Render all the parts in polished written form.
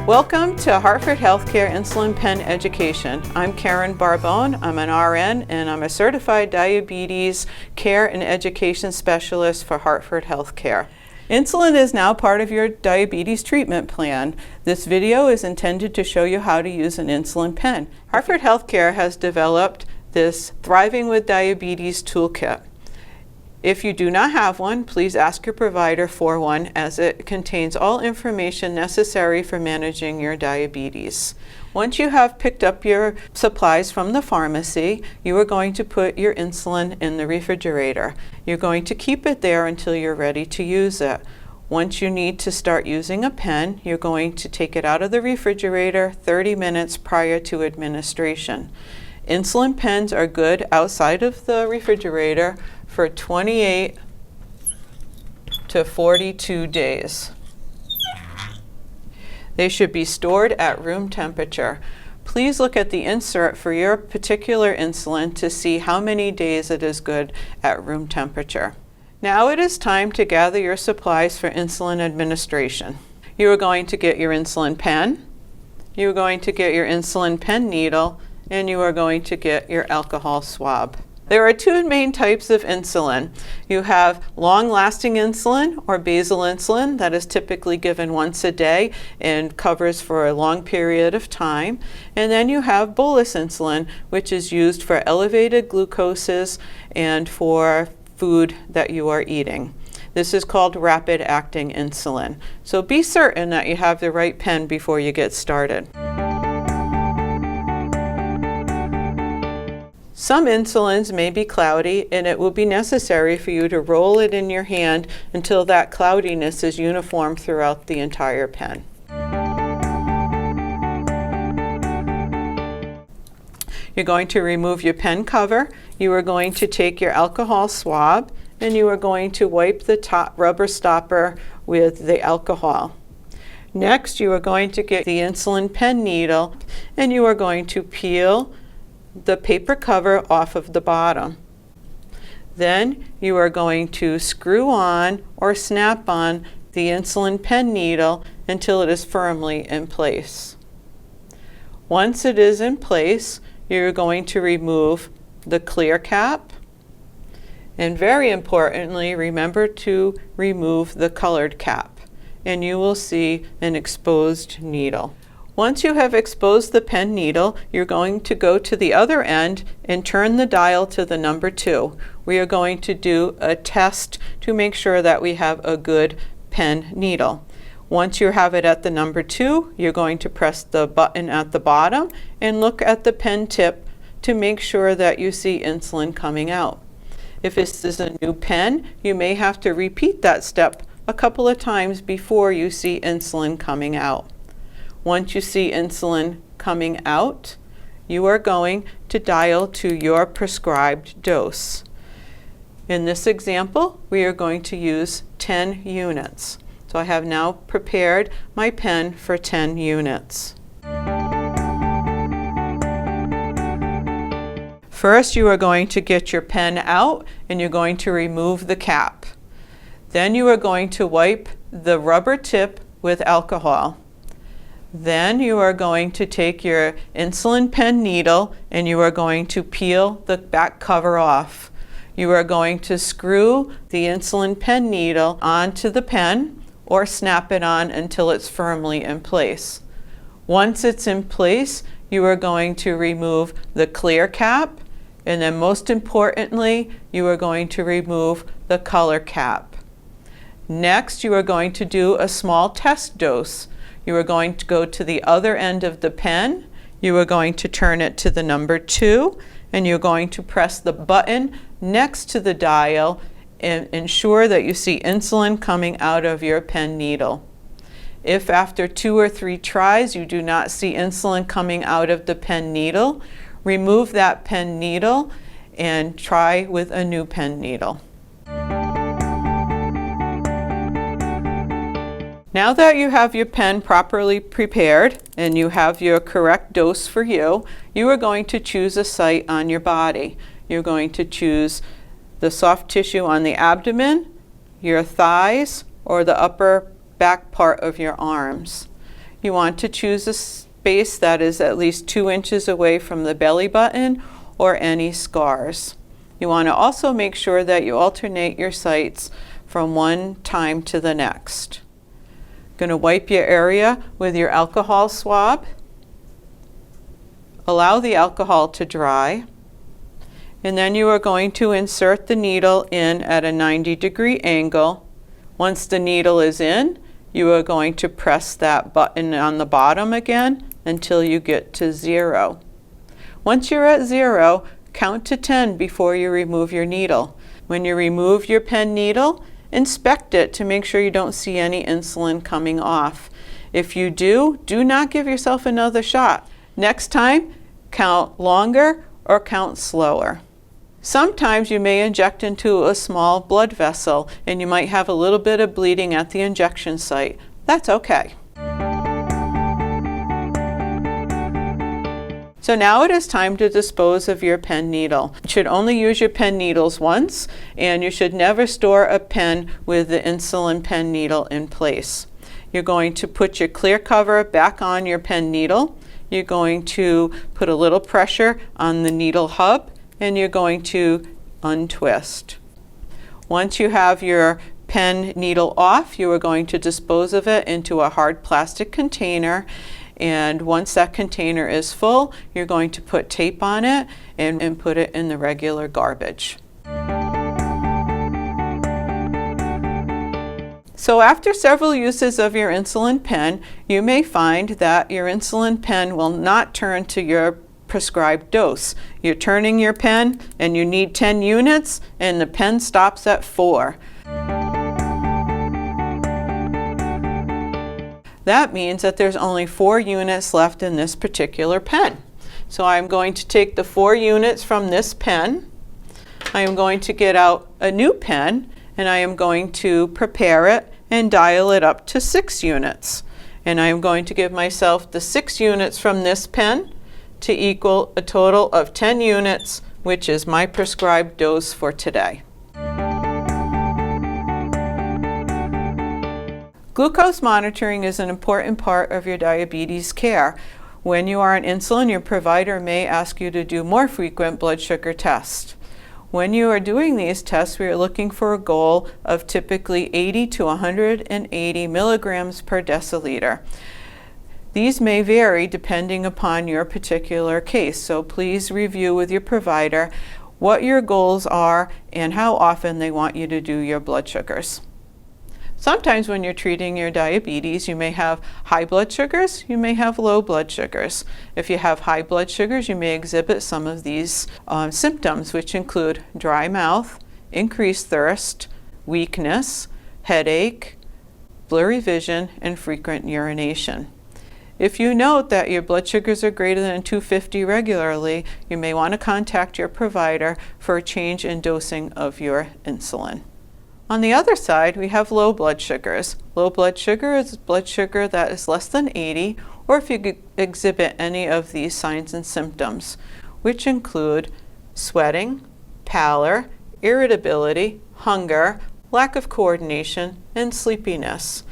Welcome to Hartford Healthcare Insulin Pen Education. I'm Karen Barbone. I'm an RN and I'm a certified diabetes care and education specialist for Hartford Healthcare. Insulin is now part of your diabetes treatment plan. This video is intended to show you how to use an insulin pen. Hartford Healthcare has developed this Thriving with Diabetes toolkit. If you do not have one, please ask your provider for one, as it contains all information necessary for managing your diabetes. Once you have picked up your supplies from the pharmacy, you are going to put your insulin in the refrigerator. You're going to keep it there until you're ready to use it. Once you need to start using a pen, you're going to take it out of the refrigerator 30 minutes prior to administration. Insulin pens are good outside of the refrigerator for 28 to 42 days. They should be stored at room temperature. Please look at the insert for your particular insulin to see how many days it is good at room temperature. Now it is time to gather your supplies for insulin administration. You are going to get your insulin pen, you are going to get your insulin pen needle, and you are going to get your alcohol swab. There are two main types of insulin. You have long-lasting insulin or basal insulin that is typically given once a day and covers for a long period of time. And then you have bolus insulin, which is used for elevated glucoses and for food that you are eating. This is called rapid-acting insulin. So be certain that you have the right pen before you get started. Some insulins may be cloudy, and it will be necessary for you to roll it in your hand until that cloudiness is uniform throughout the entire pen. You're going to remove your pen cover. You are going to take your alcohol swab, and you are going to wipe the top rubber stopper with the alcohol. Next, you are going to get the insulin pen needle, and you are going to peel the paper cover off of the bottom. Then you are going to screw on or snap on the insulin pen needle until it is firmly in place. Once it is in place, you're going to remove the clear cap, and very importantly, remember to remove the colored cap, and you will see an exposed needle. Once you have exposed the pen needle, you're going to go to the other end and turn the dial to the number 2. We are going to do a test to make sure that we have a good pen needle. Once you have it at the number 2, you're going to press the button at the bottom and look at the pen tip to make sure that you see insulin coming out. If this is a new pen, you may have to repeat that step a couple of times before you see insulin coming out. Once you see insulin coming out, you are going to dial to your prescribed dose. In this example, we are going to use 10 units. So I have now prepared my pen for 10 units. First, you are going to get your pen out and you're going to remove the cap. Then you are going to wipe the rubber tip with alcohol. Then you are going to take your insulin pen needle and you are going to peel the back cover off. You are going to screw the insulin pen needle onto the pen or snap it on until it's firmly in place. Once it's in place, you are going to remove the clear cap, and then most importantly, you are going to remove the color cap. Next, you are going to do a small test dose. You are going to go to the other end of the pen, you are going to turn it to the number 2, and you're going to press the button next to the dial and ensure that you see insulin coming out of your pen needle. If after 2 or 3 tries you do not see insulin coming out of the pen needle, remove that pen needle and try with a new pen needle. Now that you have your pen properly prepared and you have your correct dose for you, you are going to choose a site on your body. You're going to choose the soft tissue on the abdomen, your thighs, or the upper back part of your arms. You want to choose a space that is at least 2 inches away from the belly button or any scars. You want to also make sure that you alternate your sites from one time to the next. Going to wipe your area with your alcohol swab. Allow the alcohol to dry. And then you are going to insert the needle in at a 90-degree angle. Once the needle is in, you are going to press that button on the bottom again until you get to 0. Once you're at 0, count to 10 before you remove your needle. When you remove your pen needle, inspect it to make sure you don't see any insulin coming off. If you do, do not give yourself another shot. Next time, count longer or count slower. Sometimes you may inject into a small blood vessel and you might have a little bit of bleeding at the injection site. That's okay. So now it is time to dispose of your pen needle. You should only use your pen needles once, and you should never store a pen with the insulin pen needle in place. You're going to put your clear cover back on your pen needle. You're going to put a little pressure on the needle hub, and you're going to untwist. Once you have your pen needle off, you are going to dispose of it into a hard plastic container. And once that container is full, you're going to put tape on it and put it in the regular garbage. So after several uses of your insulin pen, you may find that your insulin pen will not turn to your prescribed dose. You're turning your pen and you need 10 units and the pen stops at 4. That means that there's only 4 units left in this particular pen. So I'm going to take the 4 units from this pen. I am going to get out a new pen and I am going to prepare it and dial it up to 6 units. And I am going to give myself the 6 units from this pen to equal a total of 10 units, which is my prescribed dose for today. Glucose monitoring is an important part of your diabetes care. When you are on insulin, your provider may ask you to do more frequent blood sugar tests. When you are doing these tests, we are looking for a goal of typically 80 to 180 milligrams per deciliter. These may vary depending upon your particular case, so please review with your provider what your goals are and how often they want you to do your blood sugars. Sometimes when you're treating your diabetes, you may have high blood sugars, you may have low blood sugars. If you have high blood sugars, you may exhibit some of these symptoms, which include dry mouth, increased thirst, weakness, headache, blurry vision, and frequent urination. If you note that your blood sugars are greater than 250 regularly, you may want to contact your provider for a change in dosing of your insulin. On the other side, we have low blood sugars. Low blood sugar is blood sugar that is less than 80, or if you exhibit any of these signs and symptoms, which include sweating, pallor, irritability, hunger, lack of coordination, and sleepiness.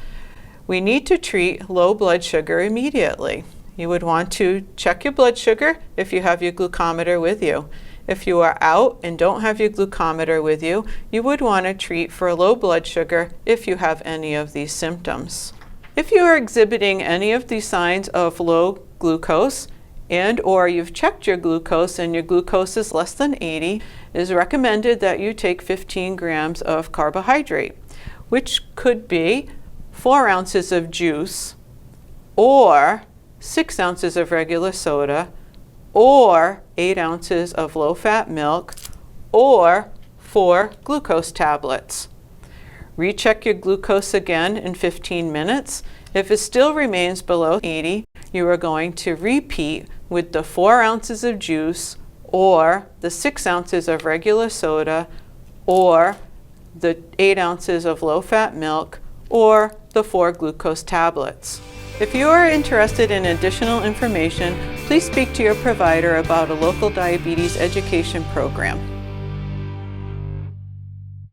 We need to treat low blood sugar immediately. You would want to check your blood sugar if you have your glucometer with you. If you are out and don't have your glucometer with you, you would want to treat for low blood sugar if you have any of these symptoms. If you are exhibiting any of these signs of low glucose and or you've checked your glucose and your glucose is less than 80, it is recommended that you take 15 grams of carbohydrate, which could be 4 ounces of juice or 6 ounces of regular soda or 8 ounces of low-fat milk, or 4 glucose tablets. Recheck your glucose again in 15 minutes. If it still remains below 80, you are going to repeat with the 4 ounces of juice, or the 6 ounces of regular soda, or the 8 ounces of low-fat milk, or the 4 glucose tablets. If you are interested in additional information, please speak to your provider about a local diabetes education program.